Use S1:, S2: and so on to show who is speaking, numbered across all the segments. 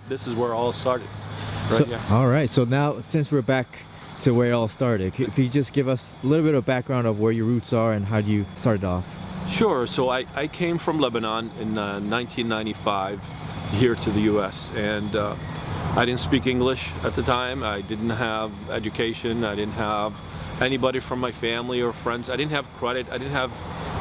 S1: this is where it all started. Right, yeah.
S2: All right, so now since we're back to where it all started, if you just give us a little bit of background of where your roots are and how you started off.
S1: Sure. So I came from Lebanon in 1995 here to the U.S. and I didn't speak English at the time. I didn't have education. I didn't have anybody from my family or friends. I didn't have credit. I didn't have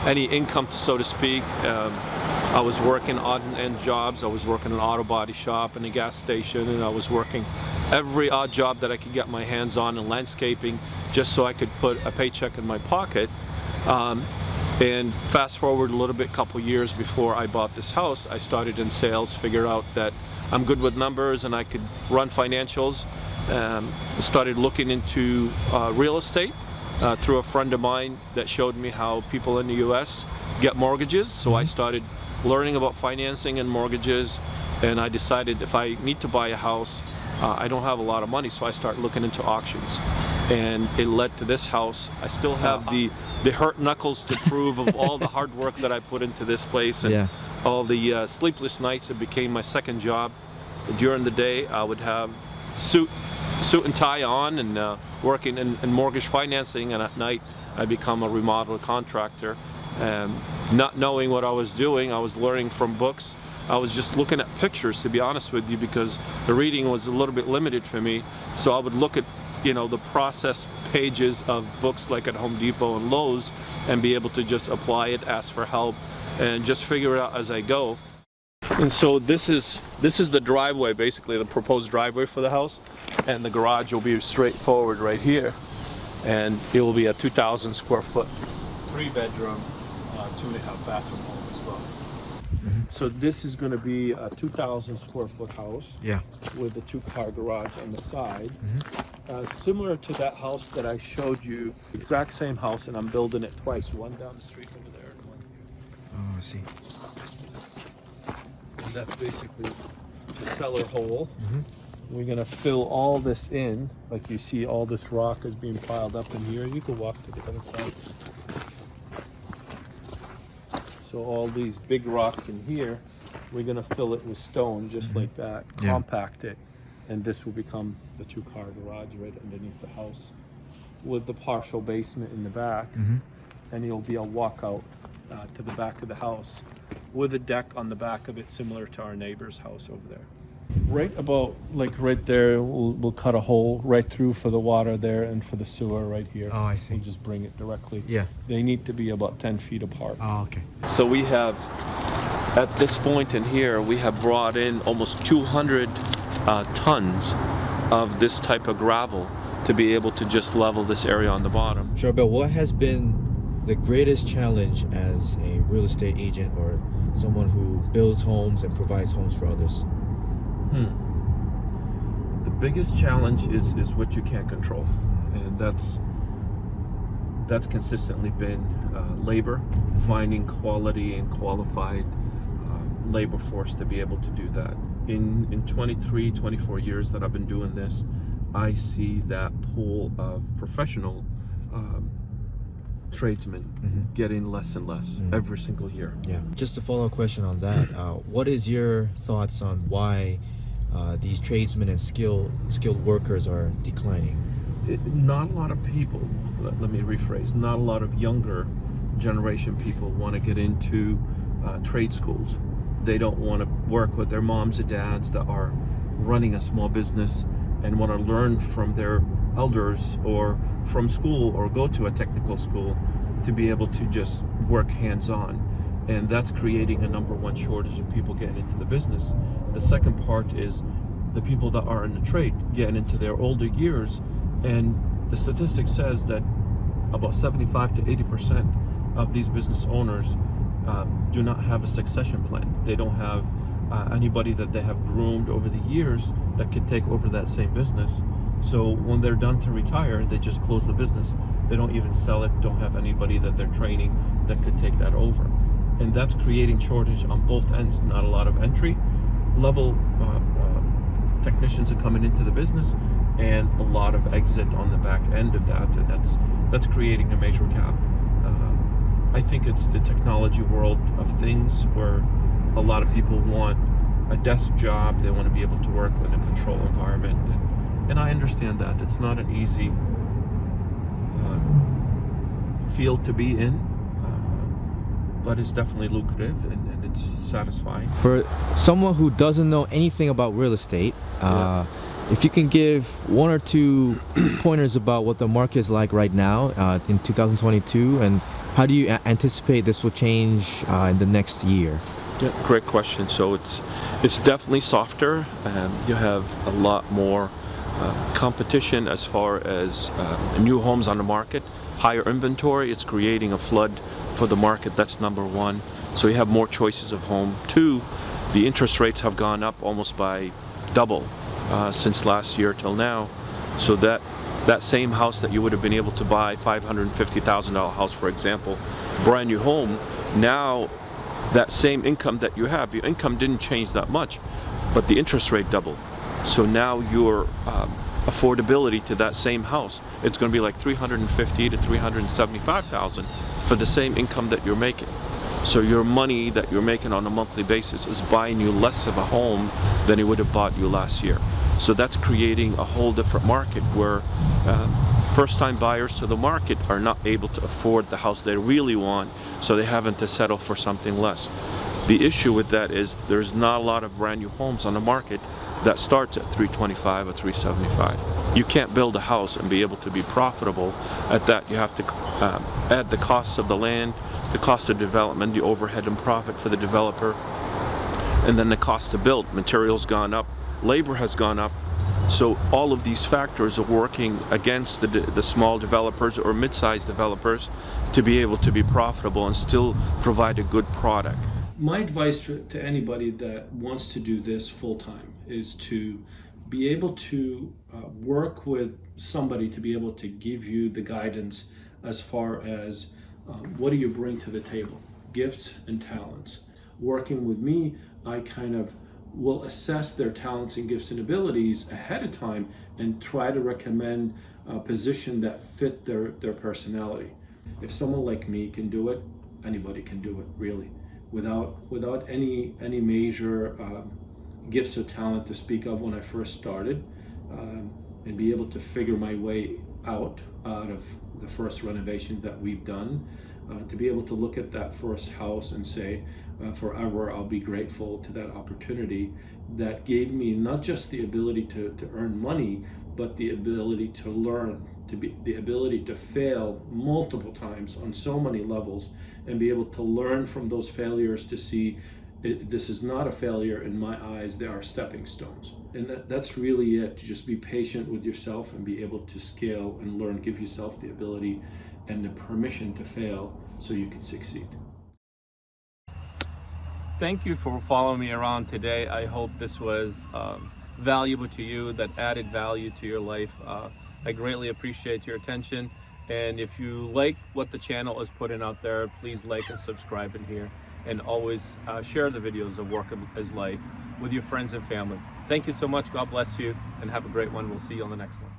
S1: any income, so to speak. I was working odd-end jobs. I was working in an auto body shop and a gas station, and I was working every odd job that I could get my hands on in landscaping, just so I could put a paycheck in my pocket. And fast forward a little bit, couple years before I bought this house, I started in sales, figured out that I'm good with numbers and I could run financials. Started looking into real estate through a friend of mine that showed me how people in the US get mortgages. So I started learning about financing and mortgages, and I decided if I need to buy a house, I don't have a lot of money, so I started looking into auctions. And it led to this house. I still have the hurt knuckles to prove of all the hard work that I put into this place, and all the sleepless nights. It became my second job. During the day, I would have suit and tie on and working in mortgage financing, and at night I become a remodel contractor. Not knowing what I was doing, I was learning from books. I was just looking at pictures, to be honest with you, because the reading was a little bit limited for me. So I would look at, the process pages of books like at Home Depot and Lowe's and be able to just apply it, ask for help, and just figure it out as I go. And so this is the driveway, basically the proposed driveway for the house, and the garage will be straightforward right here, and it will be a 2,000 square foot, 3-bedroom, 2.5 bathroom home as well. So this is going to be a 2,000 square foot house, with a 2-car garage on the side, similar to that house that I showed you. Exact same house, and I'm building it twice, one down the street over there and one here.
S2: Oh, I see.
S1: And that's basically the cellar hole. We're going to fill all this in, like you see all this rock is being piled up in here. You can walk to the other side. So all these big rocks in here, we're going to fill it with stone just like that, compact it, and this will become the 2-car garage right underneath the house with the partial basement in the back, and it'll be a walkout to the back of the house with a deck on the back of it, similar to our neighbor's house over there. Right about, like right there, we'll cut a hole right through for the water there and for the sewer right here.
S2: Oh, I see.
S1: We'll just bring it directly.
S2: Yeah.
S1: They need to be about 10 feet apart.
S2: Oh, okay.
S1: So we have, at this point in here, we have brought in almost 200 tons of this type of gravel to be able to just level this area on the bottom.
S2: Charbel, what has been the greatest challenge as a real estate agent or someone who builds homes and provides homes for others?
S1: The biggest challenge is what you can't control, and that's consistently been labor, finding quality and qualified labor force to be able to do that. In 23, 24 years that I've been doing this, I see that pool of professional tradesmen getting less and less every single year.
S2: Yeah. Just a follow-up question on that. What is your thoughts on why these tradesmen and skilled workers are declining?
S1: Not a lot of people, let me rephrase, not a lot of younger generation people want to get into trade schools. They don't want to work with their moms and dads that are running a small business and want to learn from their elders or from school or go to a technical school to be able to just work hands-on. And that's creating a #1 shortage of people getting into the business. The second part is the people that are in the trade getting into their older years, and the statistic says that about 75 to 80% of these business owners do not have a succession plan. They don't have anybody that they have groomed over the years that could take over that same business. So when they're done to retire, they just close the business. They don't even sell it, don't have anybody that they're training that could take that over. And that's creating shortage on both ends. Not a lot of entry level technicians are coming into the business, and a lot of exit on the back end of that, and that's creating a major gap. I think it's the technology world of things where a lot of people want a desk job. They want to be able to work in a controlled environment, and I understand that it's not an easy field to be in, but it's definitely lucrative and it's satisfying.
S2: For someone who doesn't know anything about real estate,
S1: Yeah.
S2: if you can give one or two pointers about what the market is like right now in 2022, and how do you anticipate this will change in the next year?
S1: Yeah, great question. So it's definitely softer. You have a lot more competition as far as new homes on the market, higher inventory. It's creating a flood for the market. That's number one. So you have more choices of home. Two, the interest rates have gone up almost by double since last year till now. So that same house that you would have been able to buy, $550,000 house, for example, brand new home, now that same income that you have, your income didn't change that much, but the interest rate doubled. So now your affordability to that same house, it's going to be like $350,000 to $375,000 for the same income that you're making. So your money that you're making on a monthly basis is buying you less of a home than it would have bought you last year. So that's creating a whole different market where first-time buyers to the market are not able to afford the house they really want, so they're having to settle for something less. The issue with that is there's not a lot of brand new homes on the market that starts at $325,000 or $375,000. You can't build a house and be able to be profitable at that. You have to add the cost of the land, the cost of development, the overhead and profit for the developer, and then the cost to build. Materials gone up, labor has gone up. So all of these factors are working against the small developers or mid-sized developers to be able to be profitable and still provide a good product. My advice to anybody that wants to do this full-time is to be able to work with somebody to be able to give you the guidance as far as what do you bring to the table, gifts and talents. Working with me, I kind of will assess their talents and gifts and abilities ahead of time and try to recommend a position that fit their personality. If someone like me can do it, anybody can do it, really, without any major gifts or talent to speak of when I first started, and be able to figure my way out of the first renovation that we've done, to be able to look at that first house and say, forever I'll be grateful to that opportunity that gave me not just the ability to earn money, but the ability to learn, the ability to fail multiple times on so many levels and be able to learn from those failures to see this is not a failure in my eyes, they are stepping stones. And that's really it, to just be patient with yourself and be able to scale and learn, give yourself the ability and the permission to fail so you can succeed.
S3: Thank you for following me around today. I hope this was valuable to you, that added value to your life. I greatly appreciate your attention. And if you like what the channel is putting out there, please like and subscribe in here. And always share the videos of Work is Life with your friends and family. Thank you so much. God bless you and have a great one. We'll see you on the next one.